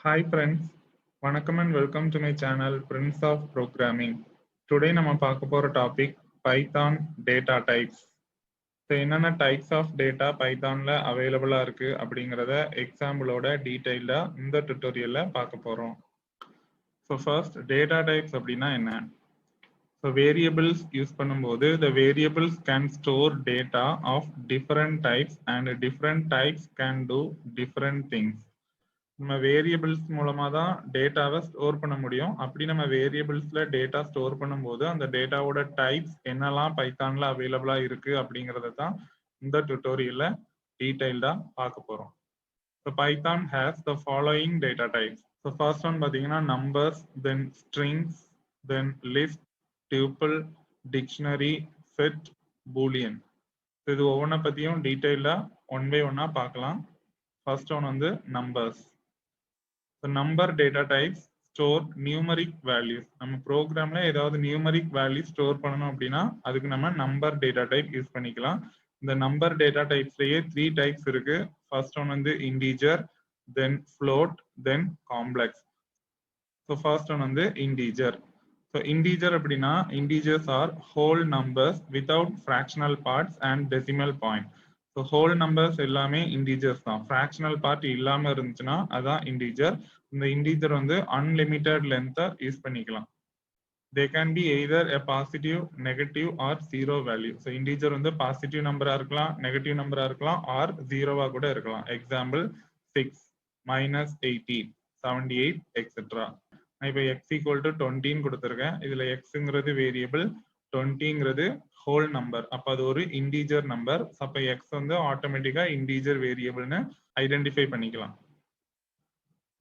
Hi friends, வணக்கம் and welcome to my channel Prince of Programming. Today நம்ம பார்க்க போற topic Python data types. So என்னென்ன types of data Pythonல அவைலபிளா இருக்கு அப்படிங்கறத எக்ஸாம்பிளோட டீடைல்டா இந்த டுட்டோரியல்ல பார்க்க போறோம். So first data types அப்படின்னா என்ன? So variables யூஸ் பண்ணும்போது the variables can store data of different types and different types can do different things. நம்ம வேரியபிள்ஸ் மூலமா தான் டேட்டாவை ஸ்டோர் பண்ண முடியும். அப்படி நம்ம வேரியபிள்ஸ்ல டேட்டா ஸ்டோர் பண்ணும்போது அந்த டேட்டாவோட டைப்ஸ் என்னெல்லாம் பைத்தான்ல அவைலபிளா இருக்கு அப்படிங்கறத தான் இந்த டுட்டோரியல்ல டீடைல்டா பார்க்க போறோம். So Python has the following data types. So first one பாத்தீங்கன்னா numbers, then strings, then list, tuple, dictionary, set, Boolean. இது ஒவ்வொன்றை பத்தியும் டீடைல்டா ஒன் பை ஒன்னா பார்க்கலாம். ஃபர்ஸ்ட் ஒன் வந்து numbers. The number data types store numeric values. நம்ம ப்ரோக்ராம்ல ஏதாவது நியூமரிக் வேல்யூ ஸ்டோர் பண்ணணும் அப்படின்னா அதுக்கு நம்ம நம்பர் டேட்டா டைப் யூஸ் பண்ணிக்கலாம். இந்த நம்பர் டேட்டா டைப்ஸ்லயே 3 டைப்ஸ் இருக்கு. ஃபர்ஸ்ட் ஒன் வந்து இன்டீஜர், தென் ஃப்ளோட், தென் காம்ப்ளெக்ஸ். ஸோ ஃபர்ஸ்ட் ஒன் வந்து இன்டீஜர். ஸோ இன்டீஜர் அப்படின்னா integers R whole numbers without fractional parts and decimal point. So whole numbers எல்லாமே integers தான். Fractional part இல்லாம இருந்துச்சுன்னா அதான் இன்டீஜர். இந்த இன்டீஜர் வந்து அன்லிமிட்டெட் லென்த்தை யூஸ் பண்ணிக்கலாம். They can be either a positive, negative or zero value. So integer வந்து பாசிட்டிவ் நம்பரா இருக்கலாம், நெகட்டிவ் நம்பரா இருக்கலாம், ஆர் ஜீரோவா கூட இருக்கலாம். Example 6, -80, 78, etcetera. நான் இப்போ x ஈக்குவல் டு 20 கொடுத்துருக்கேன். இதுல எக்ஸுங்கிறது வேரியபிள், 20ங்கிறது ஹோல் நம்பர். அப்ப அது ஒரு இன்டீஜர் நம்பர். அப்ப எக்ஸ் வந்து ஆட்டோமேட்டிக்கா இன்டீஜர் வேரியபிள்னு ஐடென்டிஃபை பண்ணிக்கலாம்.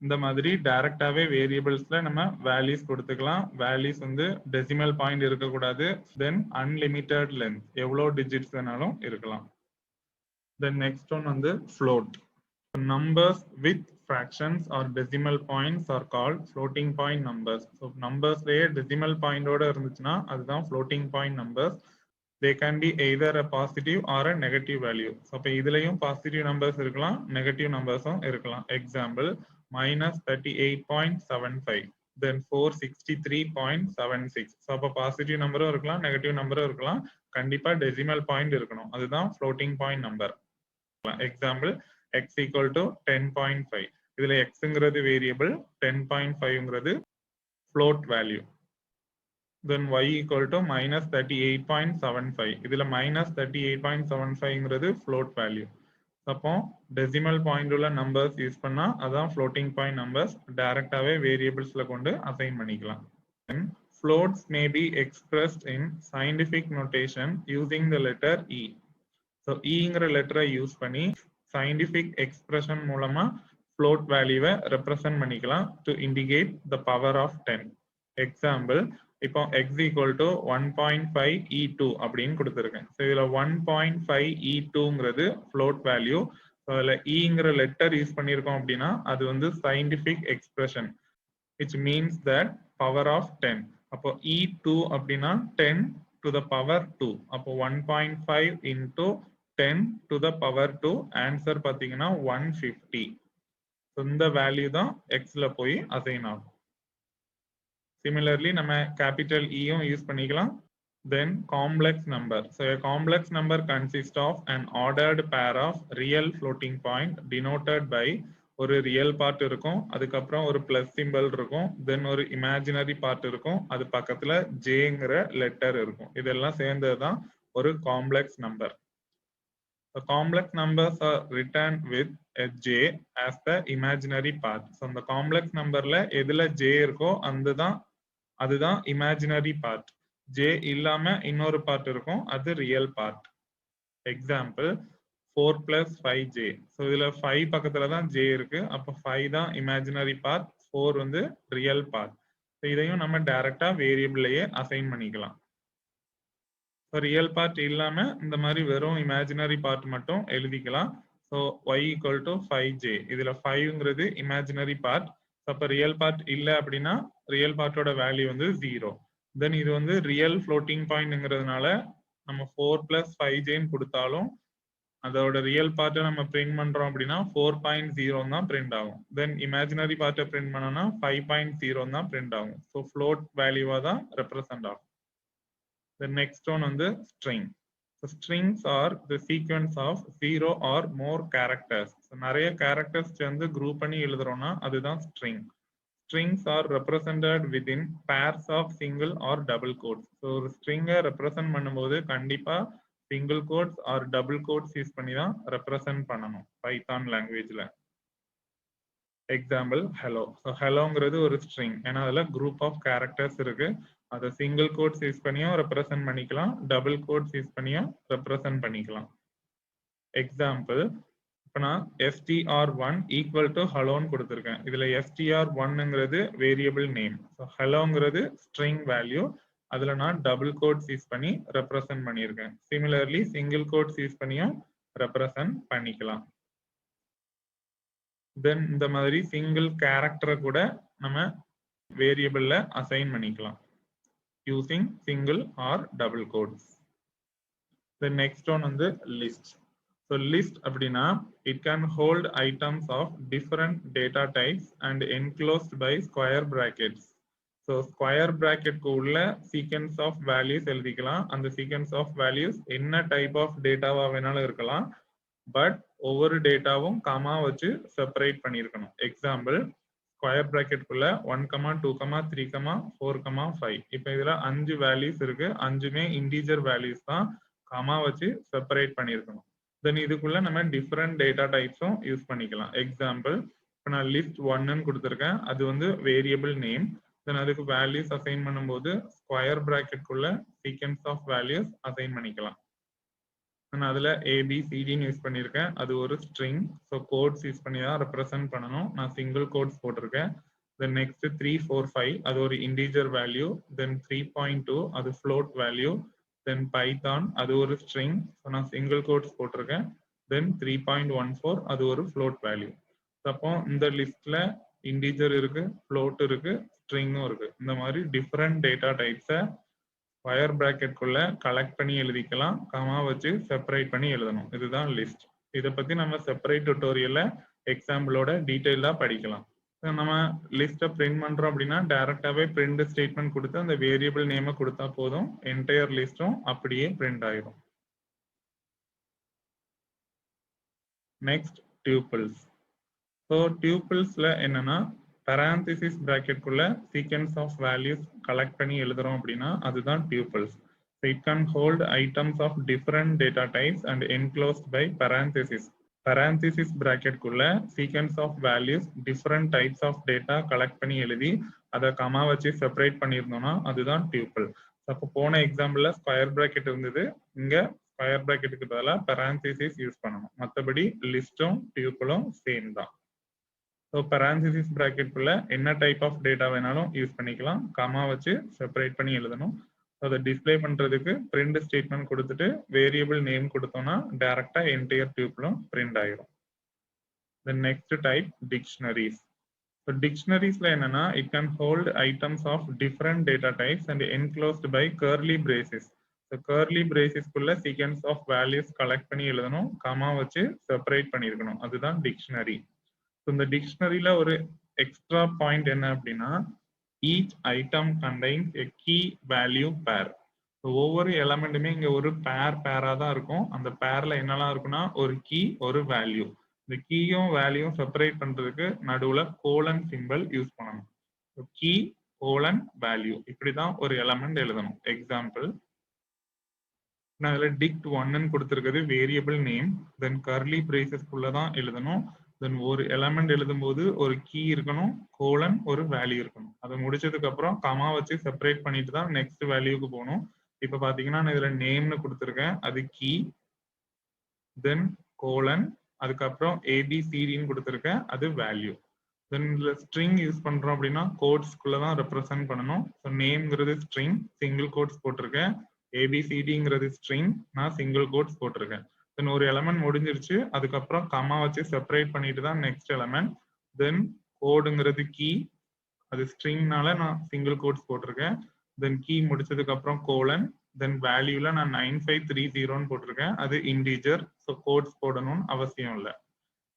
இந்த மாதிரி டைரக்டாவே வேரியபிள்ஸ்ல நம்ம வேல்யூஸ் கொடுத்துக்கலாம். வேல்யூஸ் வந்து டெசிமல் பாயிண்ட் இருக்கக்கூடாது. தென் அன்லிமிட்டெட் லென்த், எவ்வளோ டிஜிட்ஸ் வேணாலும் இருக்கலாம். தென் நெக்ஸ்ட் ஒன் வந்து float. Numbers with fractions or decimal points are called floating point numbers. So numbers லயே decimal point ஓட இருந்துச்சுன்னா அதுதான் floating point numbers. They can be either a positive or a negative value. So அப்ப இதுலயும் positive numbers இருக்கலாம், negative நம்பர்ஸும் இருக்கலாம். Example -38.75, then 463.76. So அப்ப positive நம்பரும் இருக்கலாம், நெகட்டிவ் நம்பரும் இருக்கலாம். கண்டிப்பா டெசிமல் பாயிண்ட் இருக்கணும். அதுதான் floating point number. Example x equal to 10.5. இதுல xங்கிறது வேரியபிள், 10.5ங்கிறது float value. Then y equal to -38.75. இதுல -38.75ங்கிறது float value. அப்போ டெசிமல் பாயிண்ட் உள்ள நம்பர்ஸ் யூஸ் பண்ணா அதான் floating point numbers. டைரக்டாவே வேரியபிள்ஸ்ல கொண்டு அசைன் பண்ணிக்கலாம். Then floats may be expressed in scientific notation using the letter e. So eங்கிற லெட்டரை யூஸ் பண்ணி சயின்டிபிக் எக்ஸ்பிரஷன் மூலமா float வேல்யூவை ரெப்ரசன்ட் பண்ணிக்கலாம் to indicate the power of 10. எக்ஸாம்பிள் இப்போ x equal to 1.5 e2 அப்படின்னு கொடுத்துருக்கேன். ஸோ இதுல 1.5 e2ங்கிறது float வேல்யூ. ஸோ அதுல ங்கிற லெட்டர் யூஸ் பண்ணியிருக்கோம் அப்படின்னா அது வந்து scientific expression which means that power of 10. அப்போ e2 அப்படின்னா 10 to the power 2. அப்போ 1.5 into 10 to the power 2, answer பாத்தீங்கன்னா 150. இந்த வேல்யூ தான் எக்ஸ்ல போய் அசைன் ஆகும். சிமிலர்லி நம்ம கேபிட்டல் ஈயும் யூஸ் பண்ணிக்கலாம். Then complex number. So complex number consist of an ordered pair of real floating point denoted by ஒரு ரியல் பார்ட் இருக்கும், அதுக்கப்புறம் ஒரு பிளஸ் சிம்பிள் இருக்கும், தென் ஒரு இமேஜினரி பார்ட் இருக்கும், அது பக்கத்துல ஜேங்கிற லெட்டர் இருக்கும். இதெல்லாம் சேர்ந்ததுதான் ஒரு complex number. The complex numbers are written with a j as the imaginary part. So the complex numberல எதுல j இருக்கோ அதுதான் imaginary part. j இல்லாம இன்னொரு பார்ட் இருக்கும், அது real part. Example 4 + 5j. So இதுல 5 பக்கத்துல தான் j இருக்கு. அப்போ 5 தான் இமேஜினரி பார்ட், 4 வந்து ரியல் பார்ட். இதையும் நம்ம டைரக்டா வேரியபிள்லயே அசைன் பண்ணிக்கலாம். ரியல் பார்ட் இல்லாம இந்த மாதிரி வெறும் இமேஜினரி பார்ட் மட்டும் எழுதிக்கலாம். So y equal to 5j. இதுல 5ங்கிறது இமேஜினரி பார்ட். அப்ப ரியல் பார்ட் இல்லை அப்படின்னா ரியல் பார்ட்டோட வேல்யூ வந்து 0. தென் இது வந்து ரியல் ஃப்ளோட்டிங் பாயிண்ட்ங்கிறதுனால நம்ம 4 + 5j கொடுத்தாலும் அதோட ரியல் பார்ட்டை நம்ம பிரிண்ட் பண்றோம் அப்படின்னா 4.0 தான் பிரிண்ட் ஆகும். தென் இமேஜினரி பார்ட்டை பிரிண்ட் பண்ணோம்னா 5.0 தான் பிரிண்ட் ஆகும். ஸோ ஃப்ளோட் வேல்யூவா தான் ரெப்ரசென்ட் ஆகும். The next one வந்து string. So strings are the sequence of 0 or more characters. So நிறைய characters சேர்ந்து group பண்ணி எழுதுறோம்னா அதுதான் string. Strings are represented within pairs of single or double quotes. So ஒரு string-ஐ represent பண்ணும்போது கண்டிப்பா single quotes or double quotes use பண்ணி தான் represent பண்ணணும் Python language-ல. Example hello. So helloங்கிறது ஒரு string. ஏன்னா அதுல group of characters இருக்கு. அதை சிங்கிள் கோட்ஸ் யூஸ் பண்ணியும் ரெப்ரசென்ட் பண்ணிக்கலாம், டபுள் கோட்ஸ் யூஸ் பண்ணியும் ரெப்ரசென்ட் பண்ணிக்கலாம். எக்ஸாம்பிள், இப்போ நான் str1 ஈக்குவல் டு ஹலோன்னு கொடுத்துருக்கேன். இதுல str1ங்கிறது வேரியபிள் நேம், ஸோ ஹலோங்கிறது ஸ்ட்ரிங் வேல்யூ. அதுல நான் டபுள் கோட்ஸ் யூஸ் பண்ணி ரெப்ரசென்ட் பண்ணியிருக்கேன். சிமிலர்லி சிங்கிள் கோட்ஸ் யூஸ் பண்ணியும் ரெப்ரசென்ட் பண்ணிக்கலாம். தென் இந்த மாதிரி சிங்கிள் கேரக்டரை கூட நம்ம வேரியபிள்ல அசைன் பண்ணிக்கலாம் using single or double quotes. The next one on the list. So list அப்படினா it can hold items of different data types and enclosed by square brackets. So square bracket உள்ள sequence of values எழுதிக்கலாம். அந்த sequence of values என்ன type of dataவா வேணாலும் இருக்கலாம். But ஒவ்வொரு டேட்டாவும் comma வச்சு செப்பரேட் பண்ணியிருக்கணும். எக்ஸாம்பிள், ஸ்கொயர் பிராக்கெட் குள்ள 1, 2, 3, 4, 5. இப்போ இதுல 5 வேல்யூஸ் இருக்கு. 5மே இன்டீஜர் வேல்யூஸ் தான், கமா வச்சு செப்பரேட் பண்ணியிருக்கணும். தென் இதுக்குள்ள நம்ம டிஃப்ரெண்ட் டேட்டா டைப்ஸும் யூஸ் பண்ணிக்கலாம். எக்ஸாம்பிள், இப்போ நான் லிஸ்ட் 1ன்னு கொடுத்துருக்கேன். அது வந்து வேரியபிள் நேம். தென் அதுக்கு வேல்யூஸ் அசைன் பண்ணும்போது ஸ்கொயர் பிராக்கெட் குள்ள சீக்வென்ஸ் ஆஃப் வேல்யூஸ் அசைன் பண்ணிக்கலாம். நான் அதுல ABCDன்னு யூஸ் பண்ணியிருக்கேன். அது ஒரு ஸ்ட்ரிங். ஸோ கோட்ஸ் யூஸ் பண்ணி தான் ரெப்ரசென்ட் பண்ணணும். நான் சிங்கிள் கோட்ஸ் போட்டிருக்கேன். தென் நெக்ஸ்ட் 3, 4, 5 அது ஒரு இன்டீஜர் வேல்யூ. தென் 3.2 அது ஃப்ளோட் வேல்யூ. தென் பைத்தான் அது ஒரு ஸ்ட்ரிங். ஸோ நான் சிங்கிள் கோட்ஸ் போட்டிருக்கேன். தென் 3.14 அது ஒரு ஃப்ளோட் வேல்யூ. அப்போ இந்த லிஸ்ட்ல இன்டீஜர் இருக்கு, ஃப்ளோட் இருக்கு, ஸ்ட்ரிங்கும் இருக்கு. இந்த மாதிரி டிஃப்ரெண்ட் டேட்டா டைப்ஸை ஸ்கொயர் பிராக்கெட் குள்ள கலெக்ட் பண்ணி எழுதிக்கலாம், கமா வச்சு செப்பரேட் பண்ணி எழுதணும். இதுதான் லிஸ்ட். இதை பத்தி நம்ம செப்பரேட் டுட்டோரியல்ல எக்ஸாம்பிளோட டீடைலா படிக்கலாம். நம்ம லிஸ்ட்டை பிரிண்ட் பண்றோம் அப்படின்னா டைரக்டாவே பிரிண்ட் ஸ்டேட்மெண்ட் கொடுத்து அந்த வேரியபிள் நேமை கொடுத்தா போதும், என்டையர் லிஸ்டும் அப்படியே பிரிண்ட் ஆயிடும். Next tubules. ஸோ டியூபிள்ஸ்ல என்னன்னா parenthesis bracket குள்ள sequence of values collect பண்ணி எழுதுறோம் அப்படின்னா அதுதான் tuples. So it can hold items of different data types and enclosed by parenthesis. Parenthesis bracket குள்ள sequence of values different types of data collect பண்ணி எழுதி அதை கமா வச்சு செப்பரேட் பண்ணியிருந்தோம்னா அதுதான் tuple. அப்போ போன எக்ஸாம்பிள்ல ஸ்கொயர் பிராக்கெட் இருந்தது, இங்க ஸ்கொயர் பிராக்கெட்டுக்கு பதிலாக parenthesis யூஸ் பண்ணணும். மற்றபடி லிஸ்டும் டியூப்பிளும் சேம் தான். ஸோ parenthesis bracket குள்ள என்ன டைப் ஆஃப் டேட்டா வேணாலும் யூஸ் பண்ணிக்கலாம், கமா வச்சு செப்பரேட் பண்ணி எழுதணும். அதை டிஸ்பிளே பண்றதுக்கு பிரிண்ட் ஸ்டேட்மெண்ட் கொடுத்துட்டு வேரியபிள் நேம் கொடுத்தோம்னா டைரக்டா என்டையர் டியூப்லும் பிரிண்ட் ஆயிரும். The next type dictionaries. So dictionariesல என்னன்னா it can hold items of different data types and enclosed by curly braces. So curly braces குள்ள sequence of values கலெக்ட் பண்ணி எழுதணும், comma வச்சு separate பண்ணியிருக்கணும். அதுதான் டிக்ஷனரி. இந்த டிக்ஷனரியில ஒரு எக்ஸ்ட்ரா பாயிண்ட் என்ன அப்படின்னா each item contains a key value pair. ஒவ்வொரு எலமெண்ட்டுமே இங்க ஒரு பேரா தான் இருக்கும். அந்த பேர்ல என்னெல்லாம் இருக்குன்னா ஒரு கீ, ஒரு வேல்யூ. இந்த கீயும் வேல்யூவும் செப்பரேட் பண்றதுக்கு நடுவுல கோலன் சிம்பிள் யூஸ் பண்ணணும். கீ கோலன் வேல்யூ இப்படிதான் ஒரு எலமெண்ட் எழுதணும். எக்ஸாம்பிள், நான் இதுல dict 1ன்னு கொடுத்துருக்கிறது வேரியபிள் நேம். தென் கர்லி பிரேசஸ்க்குள்ள தான் எழுதணும். தென் ஒரு எலமெண்ட் எழுதும் போது ஒரு கீ இருக்கணும், கோலன் ஒரு வேல்யூ இருக்கணும். அதை முடிச்சதுக்கு அப்புறம் கமா வச்சு செப்பரேட் பண்ணிட்டு தான் நெக்ஸ்ட் வேல்யூக்கு போகணும். இப்ப பாத்தீங்கன்னா நான் இதுல நேம்னு கொடுத்துருக்கேன், அது கீ. தென் கோலன், அதுக்கப்புறம் ABCDன்னு கொடுத்துருக்கேன், அது வேல்யூ. தென் இதுல ஸ்ட்ரிங் யூஸ் பண்றோம் அப்படின்னா கோட்ஸ்குள்ளதான் ரெப்ரசென்ட் பண்ணணும். ஸோ நேம்ங்கிறது ஸ்ட்ரிங், சிங்கிள் கோட்ஸ் போட்டிருக்கேன். ABCDங்கிறது ஸ்ட்ரிங், நான் சிங்கிள் கோட்ஸ் போட்டிருக்கேன். தென் ஒரு எலமெண்ட் முடிஞ்சிருச்சு, அதுக்கப்புறம் கமா வச்சு செப்பரேட் பண்ணிட்டு தான் நெக்ஸ்ட் எலமெண்ட். தென் கோடுங்கிறது கீ, அது ஸ்ட்ரிங்னால நான் சிங்கிள் கோட்ஸ் போட்டிருக்கேன். தென் கீ முடிச்சதுக்கு அப்புறம் கோலன், தென் வேல்யூல நான் 9530 போட்டிருக்கேன், அது இன்டீஜர், ஸோ கோட்ஸ் போடணும்னு அவசியம் இல்லை.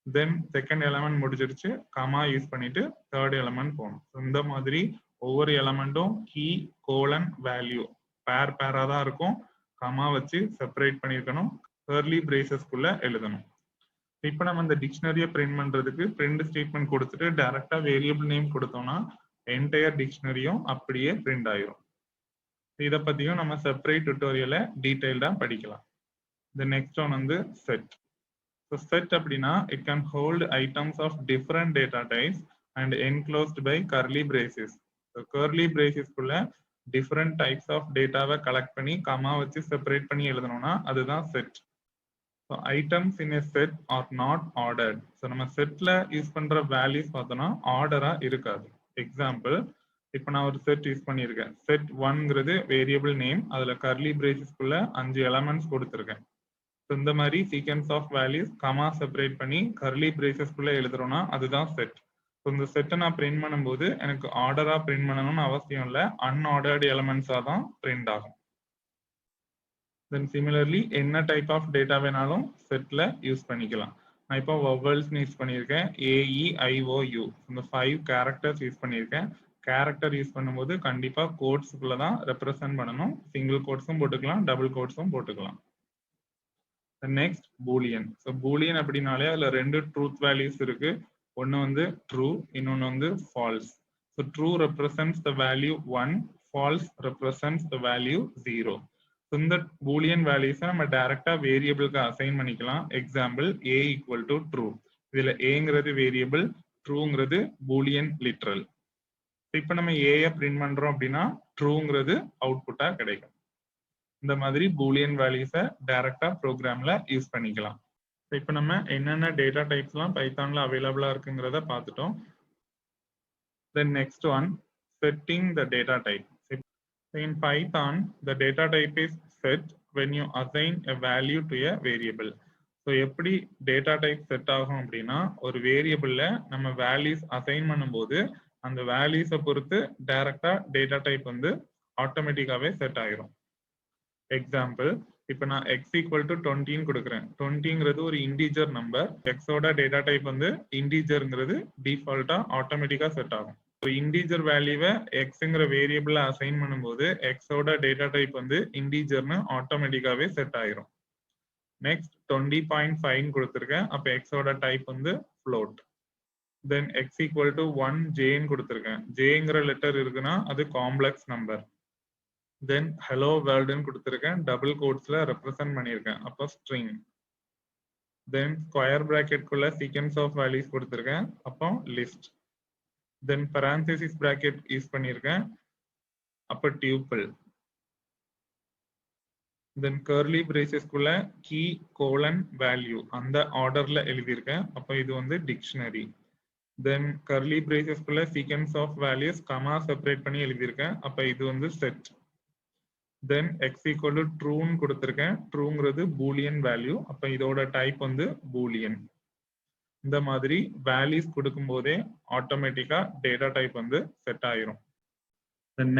தென் செகண்ட் எலமெண்ட் முடிச்சிருச்சு, கமா யூஸ் பண்ணிட்டு தேர்ட் எலமெண்ட் போகணும். இந்த மாதிரி ஒவ்வொரு எலமெண்ட்டும் கீ கோலன் வேல்யூ பேரா தான் இருக்கும், கமா வச்சு செப்பரேட் பண்ணியிருக்கணும், கர்லி பிரேசஸ்க்குள்ள எழுதணும். இப்போ நம்ம இந்த டிக்ஷனரியை பிரிண்ட் பண்றதுக்கு பிரிண்ட் ஸ்டேட்மெண்ட் கொடுத்துட்டு டைரக்டா வேரியபிள் நேம் கொடுத்தோம்னா என்டையர் டிக்ஷனரியும் அப்படியே பிரிண்ட் ஆயிரும். இதை பத்தியும் நம்ம செப்பரேட் டுட்டோரியலை டீடைல்டா படிக்கலாம். The next one வந்து set. So set அப்படின்னா it can hold items of different data types and enclosed by curly braces. So curly braces குள்ள different types of dataவை கலெக்ட் பண்ணி கமா வச்சு செப்பரேட் பண்ணி எழுதணும்னா அதுதான் set. So items in a set are not ordered. So நம்ம setல use பண்ற values பார்த்தோம்னா ஆர்டரா இருக்காது. எக்ஸாம்பிள், இப்போ நான் ஒரு செட் யூஸ் பண்ணியிருக்கேன். செட் 1ங்கிறது வேரியபிள் நேம், அதுல கர்லி பிரேசஸ்க்குள்ள 5 எலமெண்ட்ஸ் கொடுத்துருக்கேன். இந்த மாதிரி sequence of values comma separate பண்ணி கர்லி பிரேசஸ்க்குள்ள எழுதுறோம்னா அதுதான் செட். இந்த செட்டை நான் பிரிண்ட் பண்ணும்போது எனக்கு ஆர்டரா பிரிண்ட் பண்ணணும்னு அவசியம் இல்லை, அன்ஆர்டர்டு எலமெண்ட்ஸா தான் பிரிண்ட் ஆகும். தென் சிமிலர்லி என்ன டைப் ஆஃப் டேட்டா வேணாலும் செட்ல யூஸ் பண்ணிக்கலாம். நான் இப்போ வவல்ஸ் யூஸ் பண்ணியிருக்கேன், AEIOU, இந்த 5 கேரக்டர்ஸ் யூஸ் பண்ணியிருக்கேன். கேரக்டர் யூஸ் பண்ணும்போது கண்டிப்பா கோட்ஸ்க்குள்ள தான் ரெப்ரசென்ட் பண்ணணும். சிங்கிள் கோட்ஸும் போட்டுக்கலாம், டபுள் கோட்ஸும் போட்டுக்கலாம். Next Boolean. ஸோ பூலியன் அப்படின்னாலே அதுல 2 ட்ரூத் வேல்யூஸ் இருக்கு. ஒன்னு வந்து ட்ரூ, இன்னொன்னு வந்து false. So true represents the value 1, false represents the value 0. So இந்த பூலியன் வேல்யூஸை நம்ம டைரக்டா வேரியபிளுக்கு அசைன் பண்ணிக்கலாம். Example, A equal to true. இதுல ஏங்கிறது வேரியபிள், ட்ரூங்கிறது பூலியன் லிட்ரல். இப்போ நம்ம ஏயை பிரிண்ட் பண்றோம் அப்படின்னா ட்ரூங்கிறது அவுட்புட்டா கிடைக்கும். இந்த மாதிரி பூலியன் வேல்யூஸை டைரக்டா ப்ரோக்ராம்ல யூஸ் பண்ணிக்கலாம். இப்போ நம்ம என்னென்ன டேட்டா டைப்ஸ்லாம் பைத்தான்ல அவைலபிளா இருக்குங்கிறத பார்த்துட்டோம். Then next one, setting the data type. In Python, the data type is set when you assign a value to a variable. So எப்படி டேட்டா டைப் செட் ஆகும் அப்படின்னா, ஒரு வேரியபிள்ல நம்ம வேல்யூஸ் அசைன் பண்ணும்போது அந்த வேல்யூஸை பொறுத்து டைரக்டா டேட்டா டைப் வந்து ஆட்டோமேட்டிக்காவே செட் ஆகிரும். எக்ஸாம்பிள், இப்போ நான் எக்ஸ் ஈக்குவல் டு 20 கொடுக்குறேன். 20ங்கிறது ஒரு இன்டீஜர் நம்பர். எக்ஸோட டேட்டா டைப் வந்து இன்டீஜர்ங்கிறது டிஃபால்ட்டா ஆட்டோமேட்டிக்கா செட் ஆகும். இன்டீஜர் வேல்யூவை எக்ஸ்ங்கிற வேரியபிள் அசைன் பண்ணும்போது எக்ஸோட டேட்டா டைப் வந்து இன்டீஜர்னு ஆட்டோமேட்டிக்காவே செட் ஆயிரும். நெக்ஸ்ட் 20.5 கொடுத்துருக்கேன், அப்போ எக்ஸோட டைப் வந்து float. Then x equal to 1 ஜேன்னு கொடுத்துருக்கேன். ஜேங்கிற லெட்டர் இருக்குன்னா அது காம்ப்ளெக்ஸ் நம்பர். தென் ஹலோ வேர்ல்டுன்னு கொடுத்துருக்கேன், டபுள் கோட்ஸ்ல ரெப்ரசென்ட் பண்ணியிருக்கேன், அப்போ ஸ்ட்ரிங். தென் ஸ்கொயர் பிராக்கெட்குள்ள சீக்வென்ஸ் ஆஃப் வேல்யூஸ் கொடுத்துருக்கேன், அப்போ லிஸ்ட். தென் parenthesis bracket யூஸ் பண்ணியிருக்கேன், அப்போ டியூப்பிள். தென் கர்லி பிரேசஸ்க்குள்ள கீ கோலன் வேல்யூ அந்த ஆர்டர்ல எழுதியிருக்கேன், அப்போ இது வந்து டிக்ஷனரி. தென் கர்லி பிரேசஸ்க்குள்ள sequence of values comma separate பண்ணி எழுதியிருக்கேன், அப்போ இது வந்து set. Then x equal to ட்ரூன்னு கொடுத்துருக்கேன், ட்ரூங்கிறது பூலியன் வேல்யூ, அப்போ இதோட டைப் வந்து பூலியன். இந்த மாதிரி வேல்யூஸ் கொடுக்கும் போதே ஆட்டோமேட்டிக்கா டேட்டா டைப் வந்து செட் ஆயிரும்.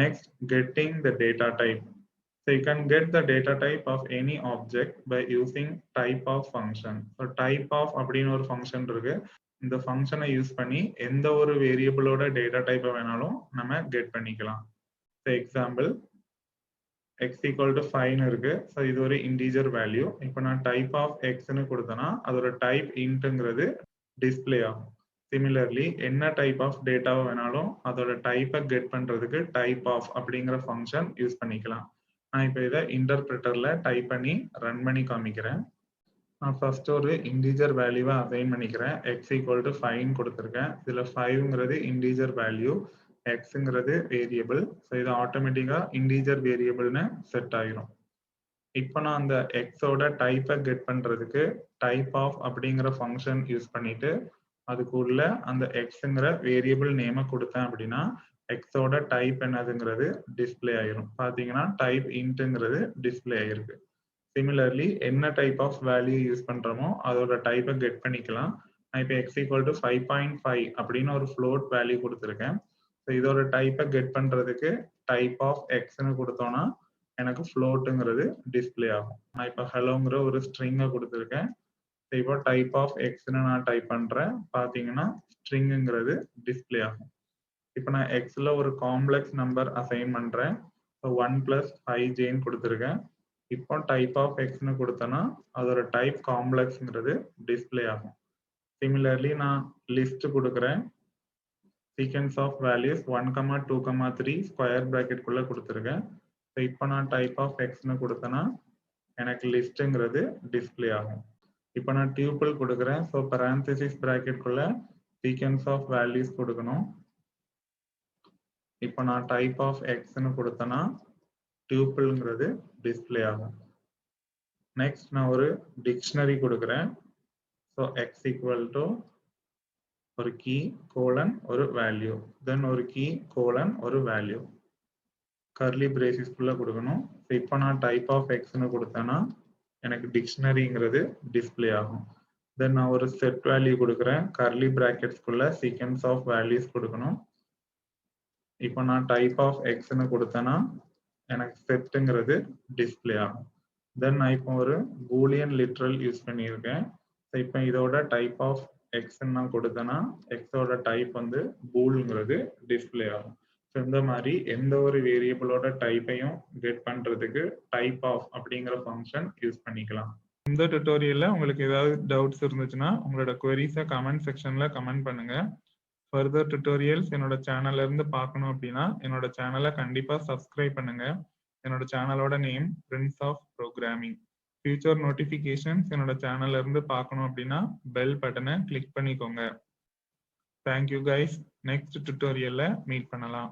Next, getting the data type. So you can get the data type of any object by using type of function. So type of அப்படின்னு ஒரு ஃபங்க்ஷன் இருக்கு. இந்த ஃபங்க்ஷனை யூஸ் பண்ணி எந்த ஒரு வேரியபிளோட டேட்டா டைப்பை வேணாலும் நம்ம கெட் பண்ணிக்கலாம். So example, x equal to 5 இருக்கு. ஸோ இது ஒரு இன்டீஜர் வேல்யூ. இப்போ நான் டைப் ஆஃப் எக்ஸ்ன்னு கொடுத்தேன்னா அதோட டைப் இன்ட்ங்கிறது டிஸ்பிளே ஆகும். சிமிலர்லி என்ன டைப் ஆஃப் டேட்டாவை வேணாலும் அதோட டைப்பை கெட் பண்றதுக்கு டைப் ஆஃப் அப்படிங்கிற ஃபங்க்ஷன் யூஸ் பண்ணிக்கலாம். நான் இப்போ இதை இன்டர்பிரிட்டர்ல டைப் பண்ணி ரன் பண்ணி காமிக்கிறேன். நான் ஃபர்ஸ்ட் ஒரு இன்டீஜர் வேல்யூவை அசைன் பண்ணிக்கிறேன். எக்ஸ் ஈக்குவல் டு 5 கொடுத்துருக்கேன். இதில் 5ங்கிறது இன்டீஜர் வேல்யூ, எக்ஸுங்கிறது வேரியபிள். ஸோ இது ஆட்டோமேட்டிக்கா இன்டீஜர் வேரியபிள்னு செட் ஆகிரும். இப்போ நான் அந்த எக்ஸோட டைப்பை கெட் பண்றதுக்கு டைப் ஆஃப் அப்படிங்கிற ஃபங்க்ஷன் யூஸ் பண்ணிட்டு அதுக்குள்ள அந்த எக்ஸுங்கிற வேரியபிள் நேமை கொடுத்தேன் அப்படின்னா எக்ஸோட டைப் என்னதுங்கிறது டிஸ்பிளே ஆயிரும். பாத்தீங்கன்னா டைப் இன்ட்ங்கிறது டிஸ்பிளே ஆயிருக்கு. சிமிலர்லி என்ன டைப் ஆஃப் வேல்யூ யூஸ் பண்றோமோ அதோட டைப்பை கெட் பண்ணிக்கலாம். நான் இப்போ எக்ஸ் ஈக்குவல் டு 5.5 அப்படின்னு ஒரு ஃப்ளோட் வேல்யூ கொடுத்துருக்கேன். ஸோ இதோட டைப்பை கெட் பண்றதுக்கு டைப் ஆஃப் எக்ஸ்ன்னு கொடுத்தோம்னா எனக்கு ஃப்ளோட்டுங்கிறது டிஸ்பிளே ஆகும். நான் இப்போ ஹலோங்கிற ஒரு ஸ்ட்ரிங்கை கொடுத்துருக்கேன். இப்போ டைப் ஆஃப் எக்ஸ்ன்னு நான் டைப் பண்றேன். பார்த்தீங்கன்னா ஸ்ட்ரிங்குங்கிறது டிஸ்பிளே ஆகும். இப்போ நான் எக்ஸ்ல ஒரு காம்ப்ளெக்ஸ் நம்பர் அசைன் பண்றேன். 1 + 5jன்னு கொடுத்துருக்கேன். இப்போ டைப் ஆஃப் எக்ஸ்ன்னு கொடுத்தேன்னா அதோட டைப் காம்ப்ளெக்ஸ்ங்கிறது டிஸ்பிளே ஆகும். சிமிலர்லி நான் லிஸ்ட் கொடுக்குறேன். சீக்வென்ஸ் ஆஃப் வேல்யூஸ் 1, 2, 3 ஸ்கொயர் பிராக்கெட்குள்ள கொடுத்துருக்கேன். இப்போ நான் டைப் ஆஃப் எக்ஸ்ன்னு கொடுத்தேன்னா எனக்கு லிஸ்ட்டுங்கிறது டிஸ்பிளே ஆகும். இப்போ நான் டியூபிள் கொடுக்குறேன். ஸோ பரான்தசிஸ் பிராக்கெட்குள்ள சீக்வென்ஸ் ஆஃப் வேல்யூஸ் கொடுக்கணும். இப்போ நான் டைப் ஆஃப் எக்ஸ்ன்னு கொடுத்தேன்னா டியூபிள்ங்கிறது டிஸ்பிளே ஆகும். நெக்ஸ்ட் நான் ஒரு டிக்ஷனரி கொடுக்குறேன். ஸோ எக்ஸ் ஈக்குவல் டு ஒரு கீ கோலன் ஒரு வேல்யூ, தென் ஒரு கீ கோலன் ஒரு வேல்யூ கர்லி பிரேசிஸ்குள்ள கொடுக்கணும். இப்போ நான் டைப் ஆஃப் எக்ஸ்ன்னு கொடுத்தேன்னா எனக்கு டிக்ஷனரிங்கிறது டிஸ்பிளே ஆகும். தென் நான் ஒரு செட் வேல்யூ கொடுக்குறேன். கர்லி பிராக்கெட்ஸ்குள்ள சீக்வென்ஸ் ஆஃப் வேல்யூஸ் கொடுக்கணும். இப்போ நான் டைப் ஆஃப் எக்ஸ்ன்னு கொடுத்தேன்னா எனக்கு செட்டுங்கிறது டிஸ்பிளே ஆகும். தென் நான் இப்போ ஒரு பூலியன் லிட்ரல் யூஸ் பண்ணியிருக்கேன். இப்போ இதோட டைப் ஆஃப் எக்ஸ்ன்னு நான் கொடுத்தேன்னா எக்ஸோட டைப் வந்து பூல்ங்கிறது டிஸ்பிளே ஆகும். ஸோ இந்த மாதிரி எந்த ஒரு வேரியபிளோட டைப்பையும் கெட் பண்றதுக்கு டைப் ஆஃப் அப்படிங்கிற ஃபங்க்ஷன் யூஸ் பண்ணிக்கலாம். இந்த டுட்டோரியல்ல உங்களுக்கு ஏதாவது டவுட்ஸ் இருந்துச்சுன்னா உங்களோட குவரிஸை கமெண்ட் செக்ஷன்ல கமெண்ட் பண்ணுங்க. ஃபர்தர் டுட்டோரியல்ஸ் என்னோட சேனல்ல இருந்து பார்க்கணும் அப்படின்னா என்னோட சேனலை கண்டிப்பா சப்ஸ்கிரைப் பண்ணுங்க. என்னோட சேனலோட name prince of programming. Future notifications என்னோட சேனல்ல இருந்து பார்க்கணும் அப்படின்னா பெல் பட்டனை கிளிக் பண்ணிக்கோங்க. Thank you guys. நெக்ஸ்ட் டுட்டோரியல்ல மீட் பண்ணலாம்.